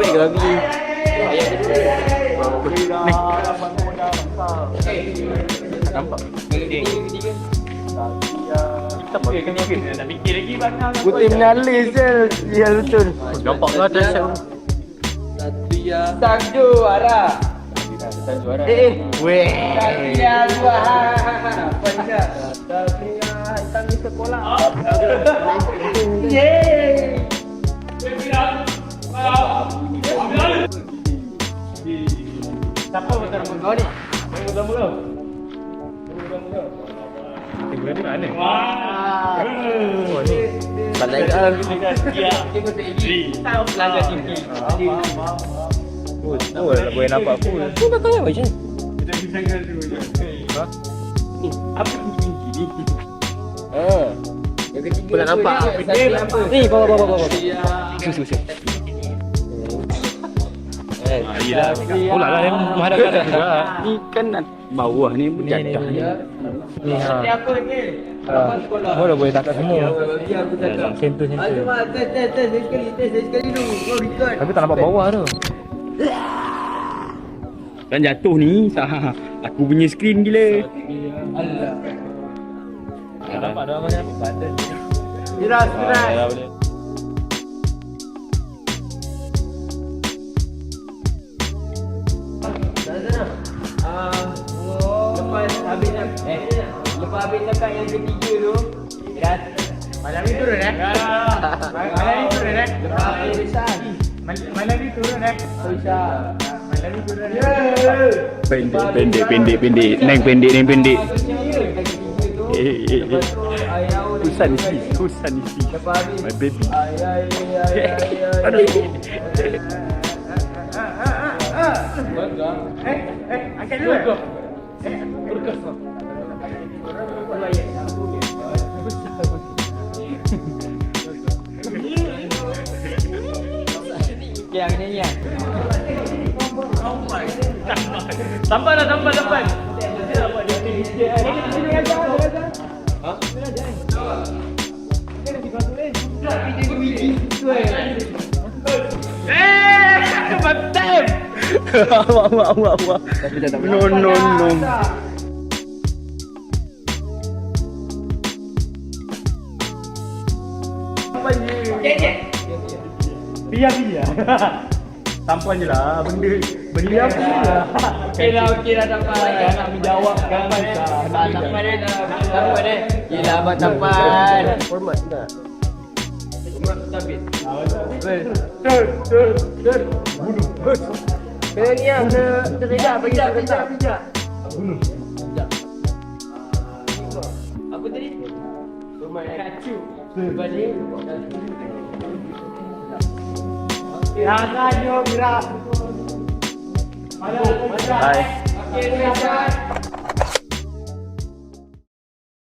ke lagi? Ni. Nampak? Kita pakai kena nak fikir lagi banyak. Putih menalis je. Ya betul. Nampak lah ada siap. Sang juara. Weh. Satria juara. Panja. Satria hitam di sekolah. Yeay. Siapa betul kau ni? Mula-mula. Tengok di mana? Wah. Oh ni. Pandai kan? Tengok tinggi. Tahu pelanggan tinggi. Oh, boleh nampak full. Tu dah kau macam ni. Kita bincangkan dulu. Ha? Apa tinggi ni? Yang ketiga Boleh nampak. Ni bawa. Susu. Yelah. Pula lah yang menghadap-hadap juga. Ni kan bawah ni berjadah. Ni ha. Ni apa ni? Boleh tangkap semua. Sentuh. Tes sekali dulu. Kau record. Tapi tak nampak bawah tu. Kan jatuh ni. Aku punya skrin gila. Allah. Tak nampak dah macam badan. Miras. Boleh. Lepas habis cakap yang ketiga tu, malam ni turun malam ni turun lepas habis besar malam ni turun besar malam ni turun Pendek. Neng pendek. Kusan isi. lepas habis My baby. aduh angkat dulu yang nyanyi sampai. Mantap. Wah. No. Biar. Tampuan je lah benda apa je lah. Okey dah dapat. Nak menjawab kan. Tak dapat dah. Yelah abang dapat. Hormat tak? Sabit. Kena ni yang tersedak bagi tersedak. Apa tadi? Kacu. Balik. Jangan yo Mira. Hai. Okey,